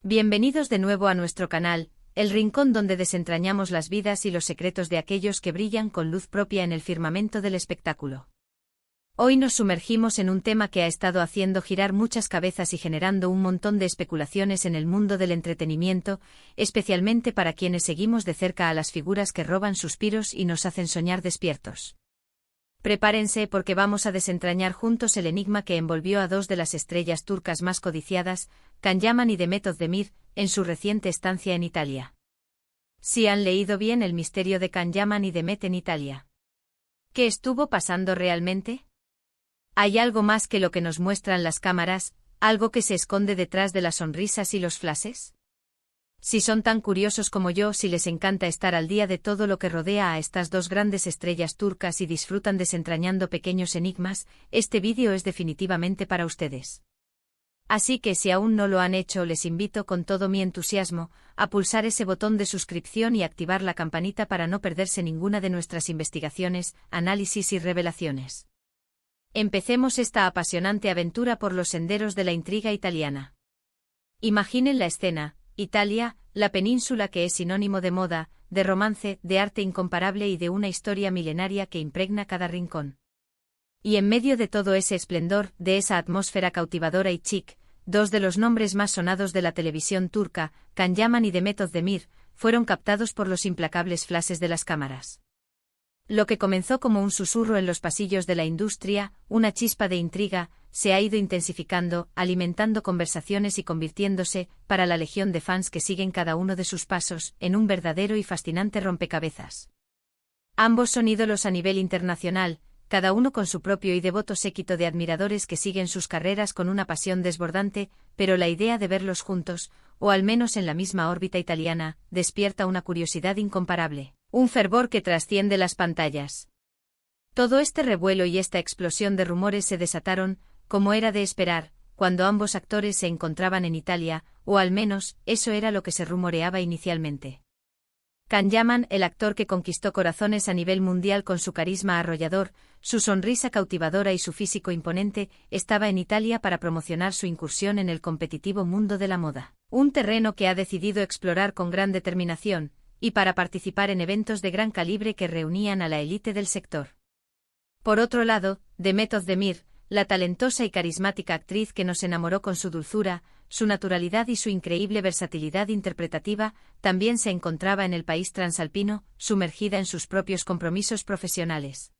Bienvenidos de nuevo a nuestro canal, el rincón donde desentrañamos las vidas y los secretos de aquellos que brillan con luz propia en el firmamento del espectáculo. Hoy nos sumergimos en un tema que ha estado haciendo girar muchas cabezas y generando un montón de especulaciones en el mundo del entretenimiento, especialmente para quienes seguimos de cerca a las figuras que roban suspiros y nos hacen soñar despiertos. Prepárense porque vamos a desentrañar juntos el enigma que envolvió a dos de las estrellas turcas más codiciadas, Can Yaman y Demet Özdemir, en su reciente estancia en Italia. Si han leído bien el misterio de Can Yaman y Demet en Italia. ¿Qué estuvo pasando realmente? ¿Hay algo más que lo que nos muestran las cámaras, algo que se esconde detrás de las sonrisas y los flashes? Si son tan curiosos como yo, si les encanta estar al día de todo lo que rodea a estas dos grandes estrellas turcas y disfrutan desentrañando pequeños enigmas, este vídeo es definitivamente para ustedes. Así que si aún no lo han hecho, les invito con todo mi entusiasmo a pulsar ese botón de suscripción y activar la campanita para no perderse ninguna de nuestras investigaciones, análisis y revelaciones. Empecemos esta apasionante aventura por los senderos de la intriga italiana. Imaginen la escena: Italia, la península que es sinónimo de moda, de romance, de arte incomparable y de una historia milenaria que impregna cada rincón. Y en medio de todo ese esplendor, de esa atmósfera cautivadora y chic, dos de los nombres más sonados de la televisión turca, Can Yaman y Demet Özdemir, fueron captados por los implacables flashes de las cámaras. Lo que comenzó como un susurro en los pasillos de la industria, una chispa de intriga, se ha ido intensificando, alimentando conversaciones y convirtiéndose, para la legión de fans que siguen cada uno de sus pasos, en un verdadero y fascinante rompecabezas. Ambos son ídolos a nivel internacional, cada uno con su propio y devoto séquito de admiradores que siguen sus carreras con una pasión desbordante, pero la idea de verlos juntos, o al menos en la misma órbita italiana, despierta una curiosidad incomparable. Un fervor que trasciende las pantallas. Todo este revuelo y esta explosión de rumores se desataron, como era de esperar, cuando ambos actores se encontraban en Italia, o al menos, eso era lo que se rumoreaba inicialmente. Can Yaman, el actor que conquistó corazones a nivel mundial con su carisma arrollador, su sonrisa cautivadora y su físico imponente, estaba en Italia para promocionar su incursión en el competitivo mundo de la moda, un terreno que ha decidido explorar con gran determinación, y para participar en eventos de gran calibre que reunían a la élite del sector. Por otro lado, Demet Özdemir, la talentosa y carismática actriz que nos enamoró con su dulzura, su naturalidad y su increíble versatilidad interpretativa, también se encontraba en el país transalpino, sumergida en sus propios compromisos profesionales.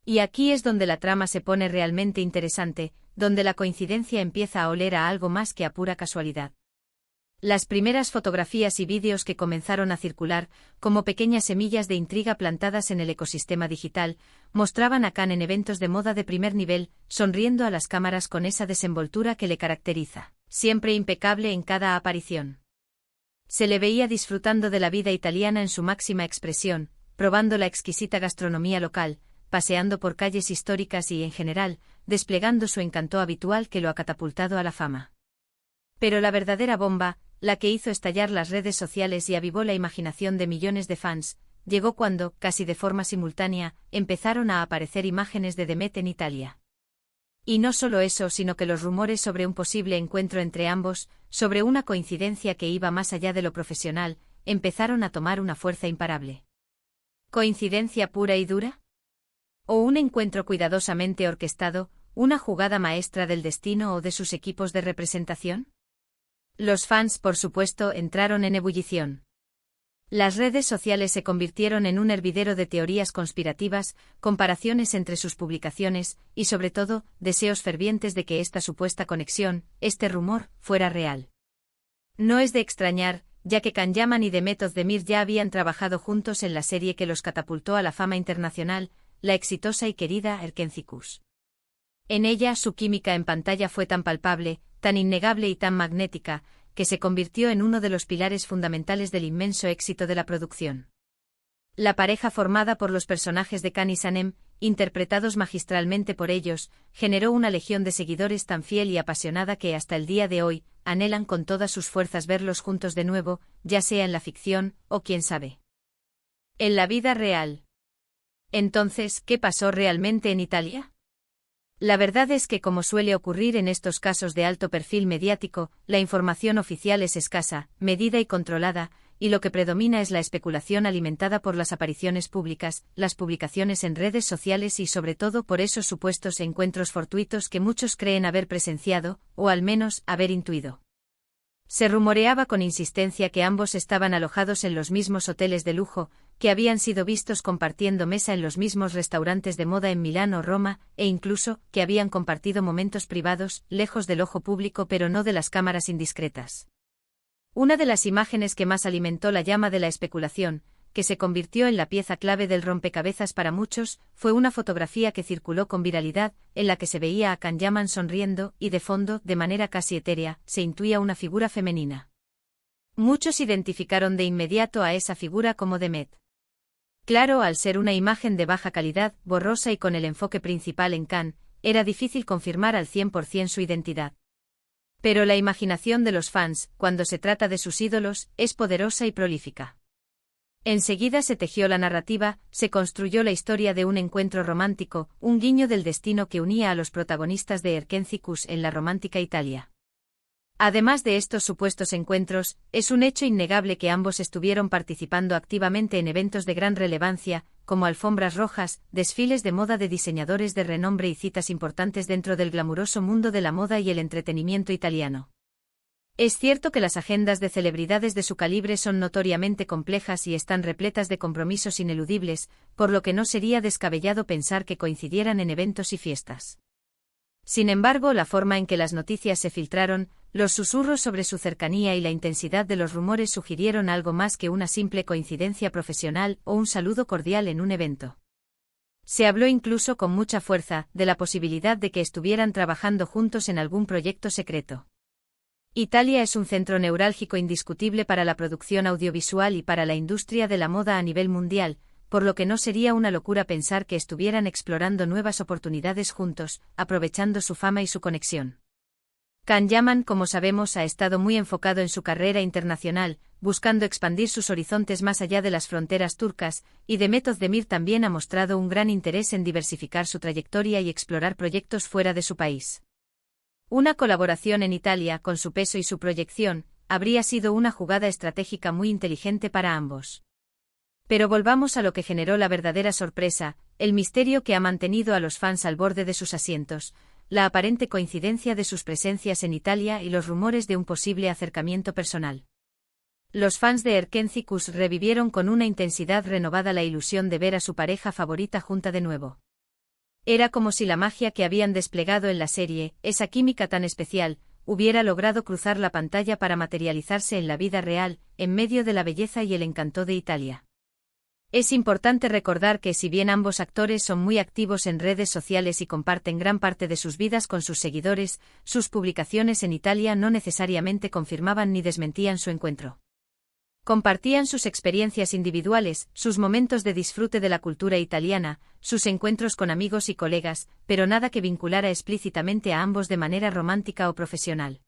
Y aquí es donde la trama se pone realmente interesante, donde la coincidencia empieza a oler a algo más que a pura casualidad. Las primeras fotografías y vídeos que comenzaron a circular, como pequeñas semillas de intriga plantadas en el ecosistema digital, mostraban a Can en eventos de moda de primer nivel, sonriendo a las cámaras con esa desenvoltura que le caracteriza, siempre impecable en cada aparición. Se le veía disfrutando de la vida italiana en su máxima expresión, probando la exquisita gastronomía local, paseando por calles históricas y, en general, desplegando su encanto habitual que lo ha catapultado a la fama. Pero la verdadera bomba, la que hizo estallar las redes sociales y avivó la imaginación de millones de fans, llegó cuando, casi de forma simultánea, empezaron a aparecer imágenes de Demet en Italia. Y no solo eso, sino que los rumores sobre un posible encuentro entre ambos, sobre una coincidencia que iba más allá de lo profesional, empezaron a tomar una fuerza imparable. ¿Coincidencia pura y dura? ¿O un encuentro cuidadosamente orquestado, una jugada maestra del destino o de sus equipos de representación? Los fans, por supuesto, entraron en ebullición. Las redes sociales se convirtieron en un hervidero de teorías conspirativas, comparaciones entre sus publicaciones, y sobre todo, deseos fervientes de que esta supuesta conexión, este rumor, fuera real. No es de extrañar, ya que Can Yaman y Demet Özdemir ya habían trabajado juntos en la serie que los catapultó a la fama internacional, la exitosa y querida Erkencikus. En ella su química en pantalla fue tan palpable, tan innegable y tan magnética, que se convirtió en uno de los pilares fundamentales del inmenso éxito de la producción. La pareja formada por los personajes de Can y Sanem, interpretados magistralmente por ellos, generó una legión de seguidores tan fiel y apasionada que hasta el día de hoy, anhelan con todas sus fuerzas verlos juntos de nuevo, ya sea en la ficción, o quién sabe, en la vida real. Entonces, ¿qué pasó realmente en Italia? La verdad es que, como suele ocurrir en estos casos de alto perfil mediático, la información oficial es escasa, medida y controlada, y lo que predomina es la especulación alimentada por las apariciones públicas, las publicaciones en redes sociales y sobre todo por esos supuestos encuentros fortuitos que muchos creen haber presenciado, o al menos haber intuido. Se rumoreaba con insistencia que ambos estaban alojados en los mismos hoteles de lujo, que habían sido vistos compartiendo mesa en los mismos restaurantes de moda en Milán o Roma, e incluso, que habían compartido momentos privados, lejos del ojo público pero no de las cámaras indiscretas. Una de las imágenes que más alimentó la llama de la especulación, que se convirtió en la pieza clave del rompecabezas para muchos, fue una fotografía que circuló con viralidad, en la que se veía a Can Yaman sonriendo, y de fondo, de manera casi etérea, se intuía una figura femenina. Muchos identificaron de inmediato a esa figura como Demet. Claro, al ser una imagen de baja calidad, borrosa y con el enfoque principal en Can, era difícil confirmar al 100% su identidad. Pero la imaginación de los fans, cuando se trata de sus ídolos, es poderosa y prolífica. Enseguida se tejió la narrativa, se construyó la historia de un encuentro romántico, un guiño del destino que unía a los protagonistas de Erquencicus en la romántica Italia. Además de estos supuestos encuentros, es un hecho innegable que ambos estuvieron participando activamente en eventos de gran relevancia, como alfombras rojas, desfiles de moda de diseñadores de renombre y citas importantes dentro del glamuroso mundo de la moda y el entretenimiento italiano. Es cierto que las agendas de celebridades de su calibre son notoriamente complejas y están repletas de compromisos ineludibles, por lo que no sería descabellado pensar que coincidieran en eventos y fiestas. Sin embargo, la forma en que las noticias se filtraron, los susurros sobre su cercanía y la intensidad de los rumores sugirieron algo más que una simple coincidencia profesional o un saludo cordial en un evento. Se habló incluso con mucha fuerza de la posibilidad de que estuvieran trabajando juntos en algún proyecto secreto. Italia es un centro neurálgico indiscutible para la producción audiovisual y para la industria de la moda a nivel mundial, por lo que no sería una locura pensar que estuvieran explorando nuevas oportunidades juntos, aprovechando su fama y su conexión. Can Yaman, como sabemos, ha estado muy enfocado en su carrera internacional, buscando expandir sus horizontes más allá de las fronteras turcas, y Demet Özdemir también ha mostrado un gran interés en diversificar su trayectoria y explorar proyectos fuera de su país. Una colaboración en Italia, con su peso y su proyección, habría sido una jugada estratégica muy inteligente para ambos. Pero volvamos a lo que generó la verdadera sorpresa, el misterio que ha mantenido a los fans al borde de sus asientos, la aparente coincidencia de sus presencias en Italia y los rumores de un posible acercamiento personal. Los fans de Erquencicus revivieron con una intensidad renovada la ilusión de ver a su pareja favorita junta de nuevo. Era como si la magia que habían desplegado en la serie, esa química tan especial, hubiera logrado cruzar la pantalla para materializarse en la vida real, en medio de la belleza y el encanto de Italia. Es importante recordar que si bien ambos actores son muy activos en redes sociales y comparten gran parte de sus vidas con sus seguidores, sus publicaciones en Italia no necesariamente confirmaban ni desmentían su encuentro. Compartían sus experiencias individuales, sus momentos de disfrute de la cultura italiana, sus encuentros con amigos y colegas, pero nada que vinculara explícitamente a ambos de manera romántica o profesional.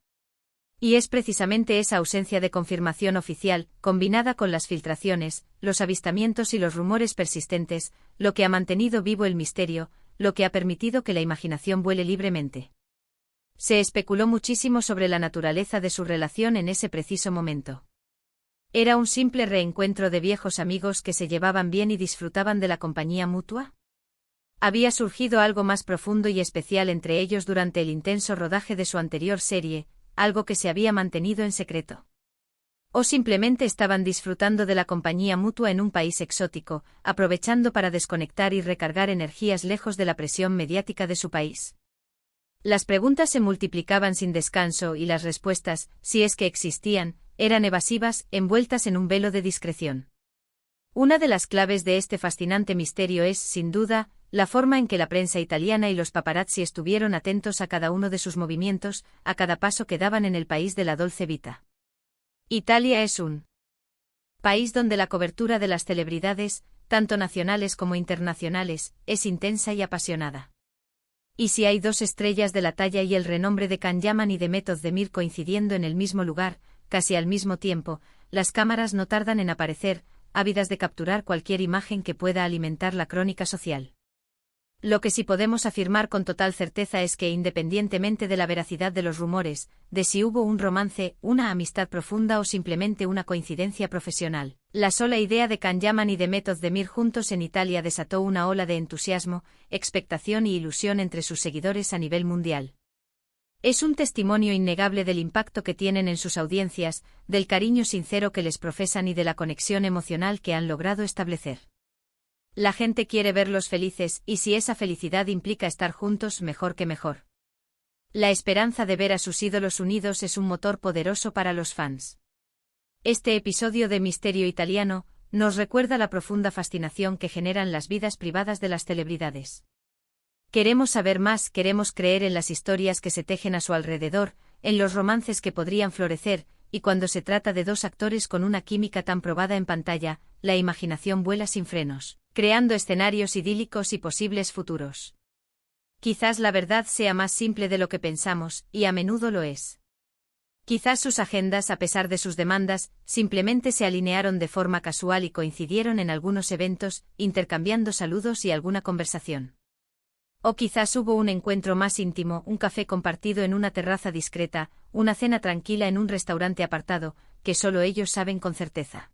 Y es precisamente esa ausencia de confirmación oficial, combinada con las filtraciones, los avistamientos y los rumores persistentes, lo que ha mantenido vivo el misterio, lo que ha permitido que la imaginación vuele libremente. Se especuló muchísimo sobre la naturaleza de su relación en ese preciso momento. ¿Era un simple reencuentro de viejos amigos que se llevaban bien y disfrutaban de la compañía mutua? ¿Había surgido algo más profundo y especial entre ellos durante el intenso rodaje de su anterior serie, algo que se había mantenido en secreto? ¿O simplemente estaban disfrutando de la compañía mutua en un país exótico, aprovechando para desconectar y recargar energías lejos de la presión mediática de su país? Las preguntas se multiplicaban sin descanso y las respuestas, si es que existían, eran evasivas, envueltas en un velo de discreción. Una de las claves de este fascinante misterio es, sin duda, la forma en que la prensa italiana y los paparazzi estuvieron atentos a cada uno de sus movimientos, a cada paso que daban en el país de la Dolce Vita. Italia es un país donde la cobertura de las celebridades, tanto nacionales como internacionales, es intensa y apasionada. Y si hay dos estrellas de la talla y el renombre de Can Yaman y Demet Özdemir coincidiendo en el mismo lugar, casi al mismo tiempo, las cámaras no tardan en aparecer, ávidas de capturar cualquier imagen que pueda alimentar la crónica social. Lo que sí podemos afirmar con total certeza es que independientemente de la veracidad de los rumores, de si hubo un romance, una amistad profunda o simplemente una coincidencia profesional, la sola idea de Can Yaman y de Meth Özdemir juntos en Italia desató una ola de entusiasmo, expectación y ilusión entre sus seguidores a nivel mundial. Es un testimonio innegable del impacto que tienen en sus audiencias, del cariño sincero que les profesan y de la conexión emocional que han logrado establecer. La gente quiere verlos felices, y si esa felicidad implica estar juntos, mejor que mejor. La esperanza de ver a sus ídolos unidos es un motor poderoso para los fans. Este episodio de Misterio Italiano nos recuerda la profunda fascinación que generan las vidas privadas de las celebridades. Queremos saber más, queremos creer en las historias que se tejen a su alrededor, en los romances que podrían florecer, y cuando se trata de dos actores con una química tan probada en pantalla, la imaginación vuela sin frenos, creando escenarios idílicos y posibles futuros. Quizás la verdad sea más simple de lo que pensamos, y a menudo lo es. Quizás sus agendas, a pesar de sus demandas, simplemente se alinearon de forma casual y coincidieron en algunos eventos, intercambiando saludos y alguna conversación. O quizás hubo un encuentro más íntimo, un café compartido en una terraza discreta, una cena tranquila en un restaurante apartado, que solo ellos saben con certeza.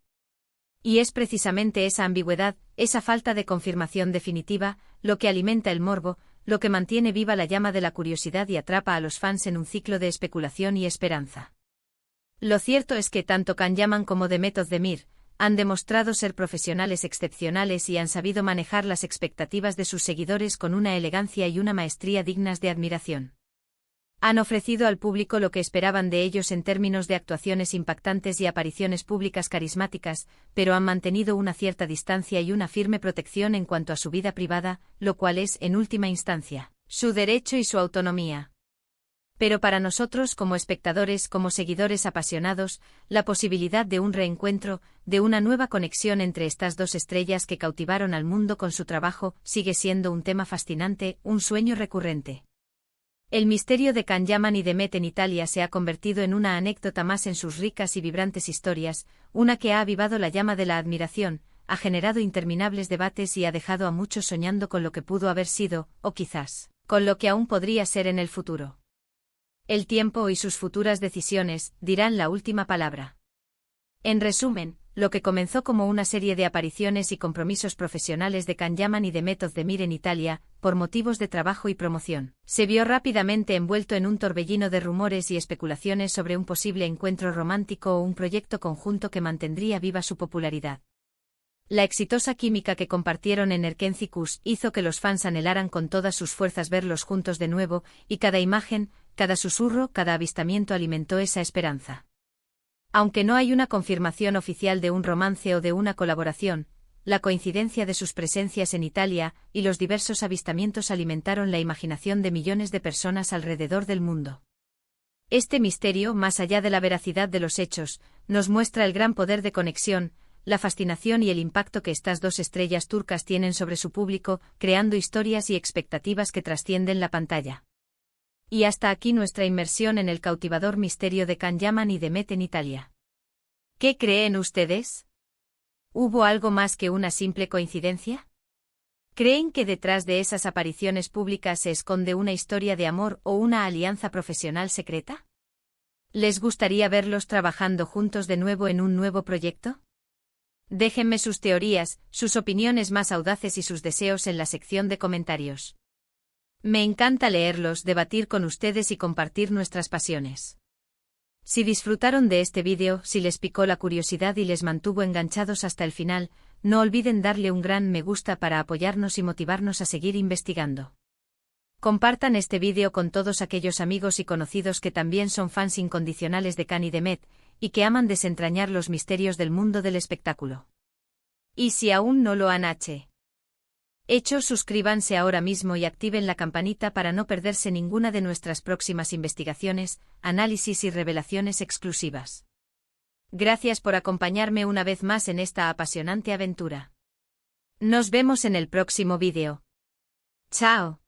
Y es precisamente esa ambigüedad, esa falta de confirmación definitiva, lo que alimenta el morbo, lo que mantiene viva la llama de la curiosidad y atrapa a los fans en un ciclo de especulación y esperanza. Lo cierto es que tanto Can Yaman como Meth Özdemir han demostrado ser profesionales excepcionales y han sabido manejar las expectativas de sus seguidores con una elegancia y una maestría dignas de admiración. Han ofrecido al público lo que esperaban de ellos en términos de actuaciones impactantes y apariciones públicas carismáticas, pero han mantenido una cierta distancia y una firme protección en cuanto a su vida privada, lo cual es, en última instancia, su derecho y su autonomía. Pero para nosotros como espectadores, como seguidores apasionados, la posibilidad de un reencuentro, de una nueva conexión entre estas dos estrellas que cautivaron al mundo con su trabajo, sigue siendo un tema fascinante, un sueño recurrente. El misterio de Can Yaman y de Meth en Italia se ha convertido en una anécdota más en sus ricas y vibrantes historias, una que ha avivado la llama de la admiración, ha generado interminables debates y ha dejado a muchos soñando con lo que pudo haber sido, o quizás, con lo que aún podría ser en el futuro. El tiempo y sus futuras decisiones dirán la última palabra. En resumen, lo que comenzó como una serie de apariciones y compromisos profesionales de Can Yaman y de Meth Özdemir en Italia, por motivos de trabajo y promoción, se vio rápidamente envuelto en un torbellino de rumores y especulaciones sobre un posible encuentro romántico o un proyecto conjunto que mantendría viva su popularidad. La exitosa química que compartieron en Erkenci-Kuş hizo que los fans anhelaran con todas sus fuerzas verlos juntos de nuevo, y cada imagen, cada susurro, cada avistamiento alimentó esa esperanza. Aunque no hay una confirmación oficial de un romance o de una colaboración, la coincidencia de sus presencias en Italia y los diversos avistamientos alimentaron la imaginación de millones de personas alrededor del mundo. Este misterio, más allá de la veracidad de los hechos, nos muestra el gran poder de conexión, la fascinación y el impacto que estas dos estrellas turcas tienen sobre su público, creando historias y expectativas que trascienden la pantalla. Y hasta aquí nuestra inmersión en el cautivador misterio de Can Yaman y de Meth en Italia. ¿Qué creen ustedes? ¿Hubo algo más que una simple coincidencia? ¿Creen que detrás de esas apariciones públicas se esconde una historia de amor o una alianza profesional secreta? ¿Les gustaría verlos trabajando juntos de nuevo en un nuevo proyecto? Déjenme sus teorías, sus opiniones más audaces y sus deseos en la sección de comentarios. Me encanta leerlos, debatir con ustedes y compartir nuestras pasiones. Si disfrutaron de este vídeo, si les picó la curiosidad y les mantuvo enganchados hasta el final, no olviden darle un gran me gusta para apoyarnos y motivarnos a seguir investigando. Compartan este vídeo con todos aquellos amigos y conocidos que también son fans incondicionales de Can y de Meth, y que aman desentrañar los misterios del mundo del espectáculo. Y si aún no lo han hecho, suscríbanse ahora mismo y activen la campanita para no perderse ninguna de nuestras próximas investigaciones, análisis y revelaciones exclusivas. Gracias por acompañarme una vez más en esta apasionante aventura. Nos vemos en el próximo vídeo. ¡Chao!